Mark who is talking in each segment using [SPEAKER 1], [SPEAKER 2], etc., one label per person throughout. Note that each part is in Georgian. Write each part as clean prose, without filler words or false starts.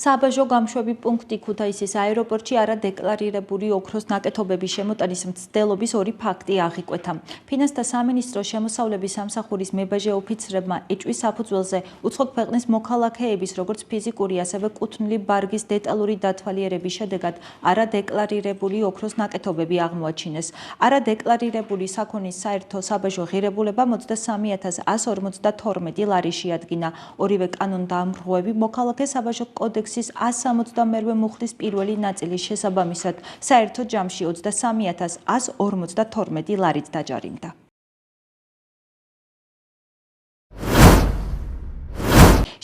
[SPEAKER 1] საბაჟო გამშვები პუნქტი ქუთაისის აეროპორტში არადეკლარირებული ოქროს ნაკეთობების შემოტანის მცდელობის ორი ფაქტი აღიკვეთა. ფინანსთა სამინისტროს შემოსავლების სამსახურის მებაჟე ოფიცრებმა ეჭვის საფუძველზე უცხო ქვეყნის მოქალაქეების როგორც ფიზიკური, ასევე კუთვნილი ბარგის დეტალური დათვალიერების შედეგად არადეკლარირებული ოქროს ნაკეთობები აღმოაჩინეს. არადეკლარირებული საქონლის საერთო საბაჟო ღირებულება 23,152 ლარი შეადგინა. ორივე კანონდამრღვევი მოქალაქე საბაჟო კოდექსის 162 მუხლის პირველი ნაწილის შესაბამისად საერთო ჯამში 23,152 ლარით დაჯარიმდა.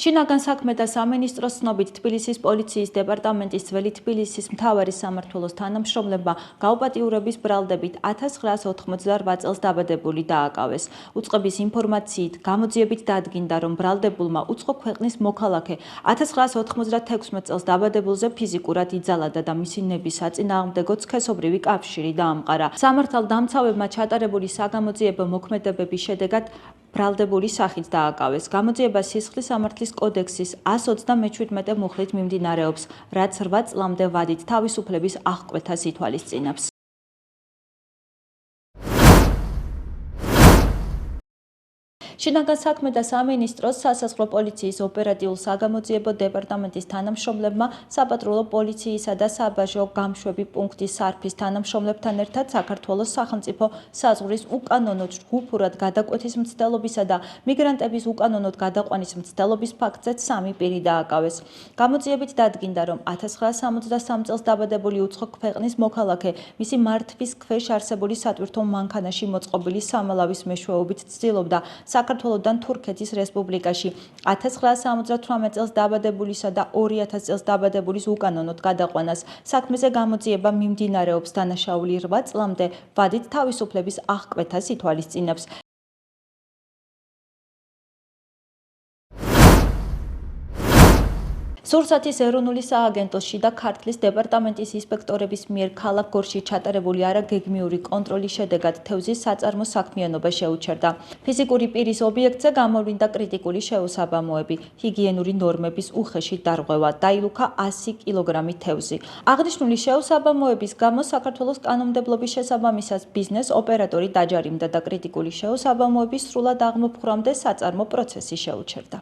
[SPEAKER 1] შინაგან საქმეთა სამინისტროს ცნობით თბილისის პოლიციის დეპარტამენტის ძველი თბილისის მთავარი სამმართველოს თანამშრომლებმა გაუპატიურების ბრალდებით 1988 წელს დაბადებული დააკავეს. უწყების ინფორმაციით გამოძიებით დადგინდა, რომ ბრალდებულმა უცხო ქვეყნის მოქალაქე 1996 წელს დაბადებულზე ფიზიკურად იძალადა და მისი ნების საწინააღმდეგო სქესობრივი კავშირი დაამყარა. სამართალდამცავებმა ჩატარებული საგამოძიებო მოქმედებების შედეგად ბრალდებული სახით დააკავეს. გამოძიება სისხლის სამართლის კოდექსის 127 მუხლით მიმდინარეობს, რაც 8 წლამდე ვადით თავისუფლების აღკვეთას ითვალისწინებს. შინაგან საქმეთა სამინისტროს სასაზღვრო პოლიციის ოპერატიულ-საგამოძიებო დეპარტამენტის თანამშრომლებმა საპატრულო პოლიციისა და საბაჟო გამშვები პუნქტის სარფის თანამშრომლებთან ერთად საქართველოს სახელმწიფო საზღვრის უკანონოდ ჯგუფურად გადაკვეთის მცდელობისა და მიგრანტების უკანონოდ გადაყვანის მცდელობის ფაქტზეც 3 პირი დააკავეს. გამოძიებით დადგინდა, რომ 1963 წელს დაბადებული უცხო ქვეყნის მოქალაქე მისი მართვის ქვეშ არსებული სატვირთო მანქანაში მოწყობილი სამალავის მეშვეობით ცდილობდა საქართველოდან თურქეთის რესპუბლიკაში 1978 წელს დაბადებულისა და 2000 წელს დაბადებულის უკანონოდ გადაყვანას. საქმეზე გამოძიება მიმდინარეობს, დანაშაული 8 წლამდე ვადით თავისუფლების აღკვეთას ითვალისწინებს. სურსათის ეროვნული სააგენტოს შიდა ქართლის დეპარტამენტის ინსპექტორების მიერ ქალაქ გორში ჩატარებული არაგეგმიური კონტროლის შედეგად თევზის საწარმო საქმიანობა შეუჩერდა. ფიზიკური პირის ობიექტზე გამოვლინდა კრიტიკული შეუსაბამოები, ჰიგიენური ნორმების უხეში დარღვევა, დაილუქა 100 კილოგრამი თევზი. აღნიშნული შეუსაბამოების გამო საქართველოს კანონმდებლობის შესაბამისად ბიზნეს ოპერატორი დაჯარიმდა და კრიტიკული შეუსაბამოების სრულად აღმოფხვრამდე საწარმო პროცესი შეუჩერდა.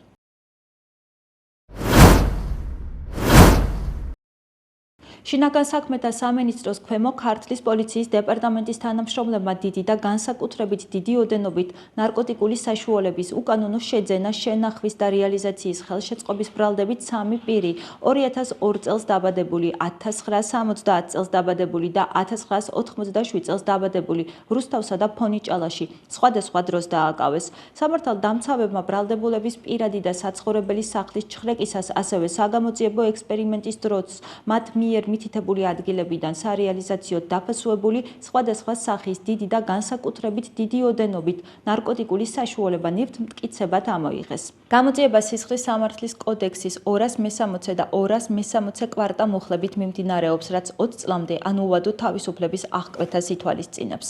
[SPEAKER 1] შინაგან საქმეთა სამინისტროს ქვემო ქართლის პოლიციის დეპარტამენტის თანამშრომლებმა დიდი და განსაკუთრებით დიდი ოდენობით ნარკოტიკული საშუალების უკანონო შეძენა, შენახვის და რეალიზაციის ხელშეწყობის ბრალდებით 3 პირი, 2002 წელს დაბადებული, 1970 წელს დაბადებული და 1987 წელს დაბადებული რუსთავსა და ფონიჭალაში სხვადასხვა დროს დააკავეს. სამართალდამცავებმა ბრალდებულების პირადი და საცხოვრებელი სახლის ჩხრეკისას, ასევე საგამოძიებო ექსპერიმენტის დროს მათ მიერ მითითებული ადგილებიდან სარეალიზაციო დაფასუებული სხვადასხვა სახის დიდი და განსაკუთრებით დიდი ოდენობით ნარკოტიკული საშუალება ნივთმტკიცებად ამოიღეს. გამოძიება სისხლის სამართლის კოდექსის 260 და 260 კვარტა მუხლებით მიმდინარეობს, რაც 20 წლამდე ანუვადო თავისუფლების აღკვეთას ითვალისწინებს.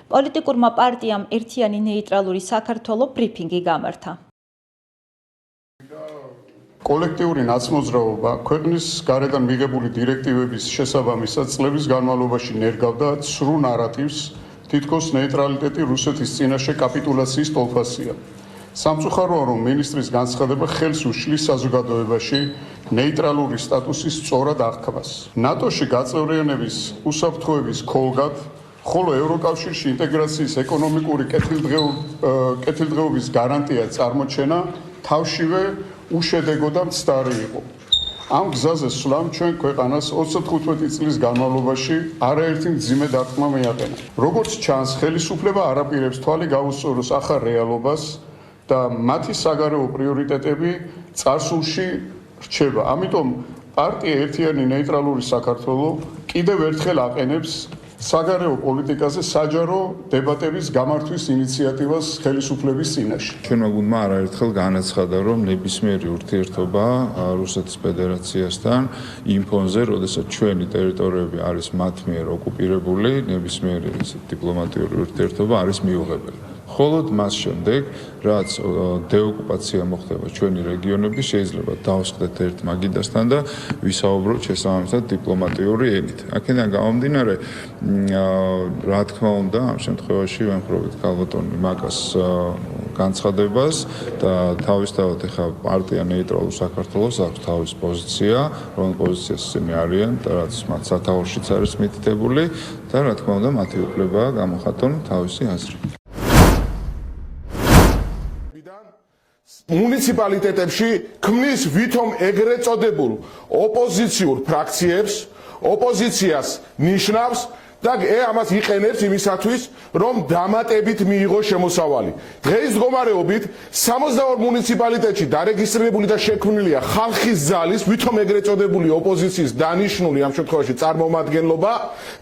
[SPEAKER 1] პოლიტიკურმა პარტიამ ერთიანი ნეიტრალური საქართველო ბრიფინგი გამართა.
[SPEAKER 2] კოლექტიური ნაცმოძრაობა ქვეყნის გარედან მიღებული დირექტივების შესაბამისად წლების განმავლობაში ნერგავდა ცრუ ნარატივს, თითქოს ნეიტრალიტეტი რუსეთის წინაშე კაპიტულაციის ტოლფასია. სამწუხაროა, რომ მინისტრის განცხადება ხელს უშლის საზოგადოებაში ნეიტრალური სტატუსის სწორად აღქმას. ნატოში გაწევრიანების უსაფრთხოების ქოლგად, ხოლო ევროკავშირში ინტეგრაციის ეკონომიკური კეთილდღეობის გარანტია წარმოჩენა თავშივე უშედეგო და მცდარი იყო. ამ გზაზე სვლამ ჩვენ ქვეყანას 35 წლის განმავლობაში არაერთი მძიმე დარტყმა მიაყენა. როგორც ჩანს, ხელისუფლება არ აპირებს თვალი გაუსწოროს ახალ რეალობას და მათი საგარეო პრიორიტეტები წარსულში რჩება. ამიტომ პარტია ერთიანი ნეიტრალური საქართველო კიდევ ერთხელ აყენებს საგარეო პოლიტიკაზე საჯარო დებატების გამართვის ინიციატივას ხელისუფლების წინაშე.
[SPEAKER 3] ჩვენმა გუნდმა არაერთხელ განაცხადა, რომ ნებისმიერი ურთიერთობა რუსეთის ფედერაციასთან იმ ფონზე, როდესაც ჩვენი ტერიტორიები არის მათ მიერ ოკუპირებული, ნებისმიერი დიპლომატიური ურთიერთობა არის მიუღებელი. მხოლოდ მას შემდეგ, რაც დეოკუპაცია მოხდება ჩვენი რეგიონების, შეიძლება დავსხდეთ ერთ მაგიდასთან და ვისაუბროთ შესაბამისად დიპლომატიური ენით. აქედან გამომდინარე, რა თქმა უნდა, ამ შემთხვევაში ვემხრობთ ქალბატონ მაკას განცხადებას და თავისთავად ეხა პარტია ნეიტრალურ საქართველოს აქვს თავის პოზიცია, რომ პოზიციას ისინი არიან და რაც მათ სათაურშიც არის მითითებული და რა თქმა უნდა, მათი უფლებაა გამოხატონ თავისი აზრი.
[SPEAKER 4] მუნიციპალიტეტებში ქმნის ვითომ ეგრეთ წოდებულ ოპოზიციურ ფრაქციებს, ოპოზიციას ნიშნავს და ამას იყენებს იმისათვის, რომ დამატებით მიიღოს შემოსავალი. დღეს მდგომარეობით 62 მუნიციპალიტეტში დარეგისტრირებული და შექმნილია ხალხის ძალის, ვითომ ეგრეთ წოდებული ოპოზიციის დანიშნული ამ შემთხვევაში წარმომადგენლობა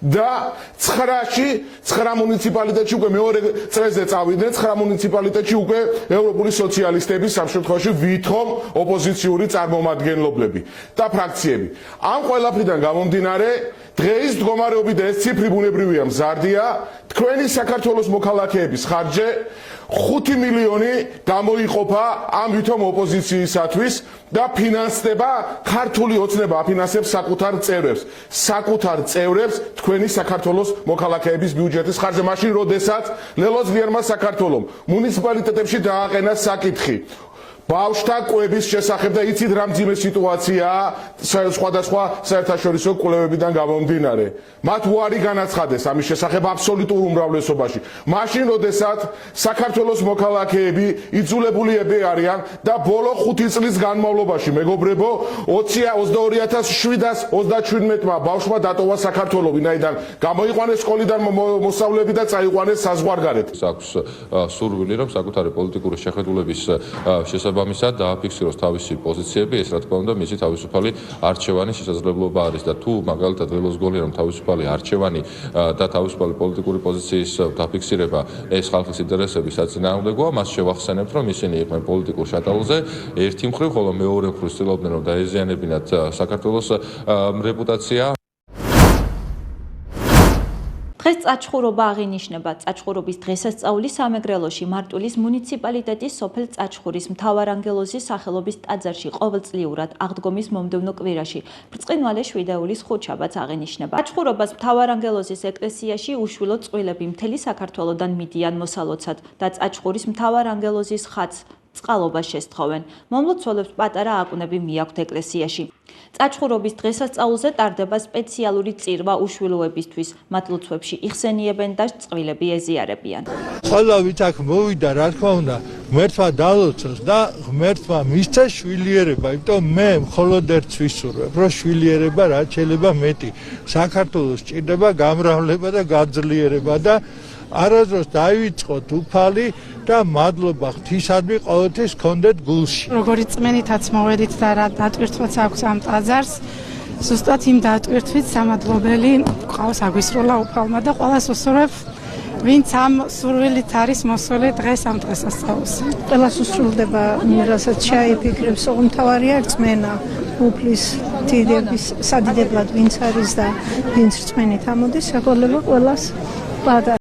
[SPEAKER 4] და 9 მუნიციპალიტეტში უკვე მეორე წრეზე წავიდნენ, 9 მუნიციპალიტეტში უკვე ევროპული სოციალისტების ამ შემთხვევაში ვითომ ოპოზიციური წარმომადგენლობები და ფრაქციები. ამ ყველაფრიდან გამომდინარე, დღეს მდგომარეობით ეს ციფრი ბუნებრივია მზარდია, თქვენი საქართველოს მოქალაქეების ხარჯზე 5 მილიონი გამოიყოფა ამ ვითომ ოპოზიციისათვის და ფინანსდება ქართული ოცნება აფინანსებს საკუთარ წევრებს თქვენი საქართველოს მოქალაქეების ბიუჯეტის ხარჯზე, მაშინ როდესაც ლელოძლიერმა საქართველომ მუნიციპალიტეტებში დააყენა საკითხი ბავშვთა კვების შესახებ და იცით რა მძიმე სიტუაციაა სხვადასხვა საერთაშორისო კვლევებიდან გამომდინარე. მათ უარი განაცხადეს ამის შესახებ აბსოლუტურ უმრავლესობაში. მაშინ, როდესაც საქართველოს მოქალაქეები იძულებულები არიან და ბოლო 5 წლის განმავლობაში, მეგობრებო, 22,727 ბავშვმა დატოვა საქართველო, ვინაიდან გამოიყვანეს სკოლიდან მოსავლები და წაიყვანეს საზღვარგარეთ.
[SPEAKER 5] აქვს სურვილი, რომ საკუთარი პოლიტიკური შეხედულების შესაბამისად დააფიქსიროს თავისი პოზიციები, ეს რა თქმა უნდა მისი თავისუფალი არჩევანის შესაძლებლობა არის და თუ მაგალითად ველოზგოლია რომ თავისუფალი არჩევანი და თავისუფალი პოლიტიკური პოზიციის დაფიქსირება ეს ხალხის ინტერესების საწინააღმდეგოა, მას შევახსენებთ, რომ ისინი იყვნენ პოლიტიკურ შეტაულზე ერთი მხრივ, ხოლო მეორე მხრივ ცდილობდნენ რომ დაეზიანებინათ საქართველოს რეპუტაცია.
[SPEAKER 1] დღეს წაჩხურობა აღინიშნება. წაჩხურობის დღესასწაული სამეგრელოში მარტვილის მუნიციპალიტეტის სოფელ წაჩხურის მთავარანგელოზის სახელობის ტაძარში ყოველწლიურად აღდგომის მომდევნო კვირაში ბრწყინვალე შვიდეულის ხუთშაბათს აღინიშნება. წაჩხურობას მთავარანგელოზის ეკლესიაში უშვილო წყვილები მთელი საქართველოდან მიდიან მოსალოცად და წაჩხურის მთავარანგელოზის ხატს წყალობას შესთხოვენ. მომლოცველებს პატარა აკვნები მიაქვთ ეკლესიაში. წაჩხურობის დღესასწაულზე ტარდება სპეციალური წირვა უშვილოებისთვის. მათ ლოცვებში იხსენიებენ და წყვილები ეზიარებიან.
[SPEAKER 6] ყველა ვით აქ მოვიდა, რა თქმა უნდა, ღმერთმა დალოცოს და ღმერთმა მისცა შვილიერება, იმიტომ მე მხოლოდ ერთს ვისურვებ, რომ შვილიერება რაც შეიძლება მეტი საქართველოს სჭირდება გამრავლება და გაძლიერება და არასდროს დაივიწყოთ უფალი და მადლობა ღვთისადმი ყოველთვის გქონდეთ გულში.
[SPEAKER 7] როგორი წმენითაც მოვედით და რა დატვირთვაც აქვს ამ ტაძარს, ზუსტად იმ დატვირთვით სამადლობელი გვყავს აგვისროლა უფალმა და ყველას უსურვებ, ვინც ამ სურვილით არის მოსული დღეს ამ დღესასწაულს.
[SPEAKER 8] ყველას უსრულდება, რასაც შეიფიქრებს, უამთავარია რწმენა, უფლის დიდების სადიდებლად ვინც არის და ვინც რწმენით ამოდის, საგოლება ყველას პატარა